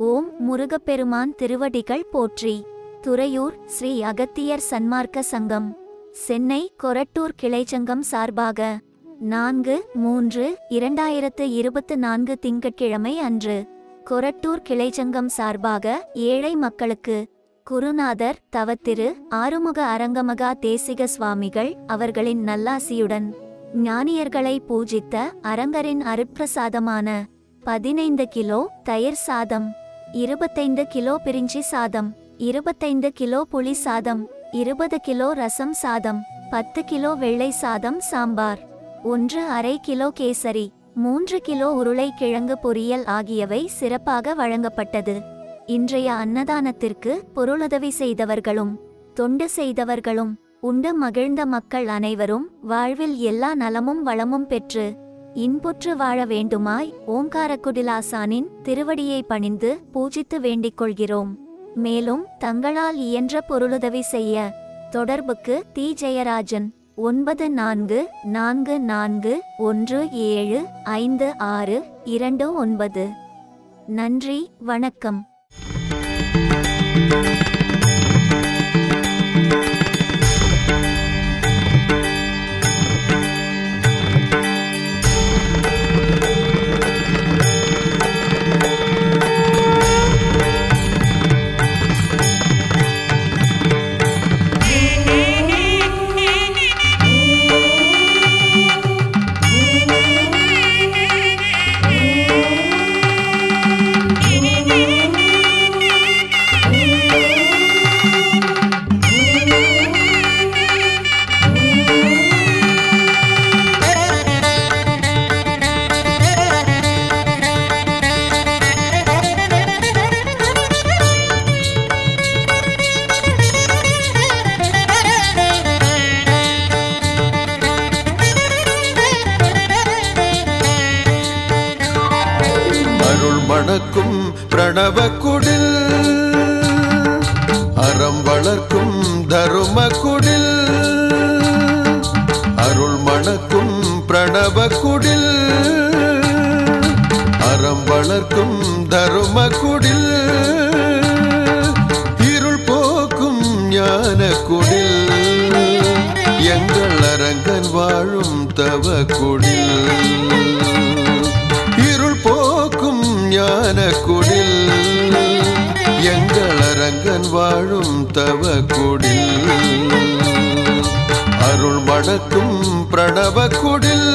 ஓம் முருகப்பெருமான் திருவடிகள் போற்றி. துறையூர் ஸ்ரீ அகத்தியர் சன்மார்க்க சங்கம், சென்னை கொரட்டூர் கிளைச்சங்கம் சார்பாக 4/3/2024 திங்கட்கிழமை அன்று கொரட்டூர் கிளைச்சங்கம் சார்பாக ஏழை மக்களுக்கு குருநாதர் தவத்திரு ஆறுமுக அரங்கமகா தேசிக சுவாமிகள் அவர்களின் நல்லாசியுடன் ஞானியர்களை பூஜித்த அரங்கரின் அருட்பிரசாதமான 15 கிலோ தயிர் சாதம், 25 கிலோ பிரிஞ்சி சாதம், 25 கிலோ புளி சாதம், 20 கிலோ ரசம் சாதம், 10 கிலோ வெள்ளை சாதம் சாம்பார், 1/2 கிலோ கேசரி, 3 கிலோ உருளைக்கிழங்கு பொரியல் ஆகியவை சிறப்பாக வழங்கப்பட்டது. இன்றைய அன்னதானத்திற்கு பொருளுதவி செய்தவர்களும் தொண்டு செய்தவர்களும் உண்டு மகிழ்ந்த மக்கள் அனைவரும் வாழ்வில் எல்லா நலமும் வளமும் பெற்று இன்புற்று வாழ வேண்டுமாய் ஓங்காரக்குடிலாசானின் திருவடியை பணிந்து பூஜித்து வேண்டிக் கொள்கிறோம். மேலும் தங்களால் இயன்ற பொருளுதவி செய்ய தொடர்புக்கு தி. ஜெயராஜன் 9441756229. நன்றி, வணக்கம். மணக்கும் பிரணவக்குடில் அறம் வளர்க்கும் தருமக்குடில், அருள் மணக்கும் பிரணவக்குடில் அறம் வளர்க்கும் தருமக்குடில், இருள் போக்கும் ஞானக்குடில் எங்கள் அரங்கன் வாழும் தவக்குடில், இருள் போக்கும் ஞானக்குடில் எங்கள் அரங்கன் வாழும் தவக்குடில், அருள் மணக்கும் பிரணவக்குடில்.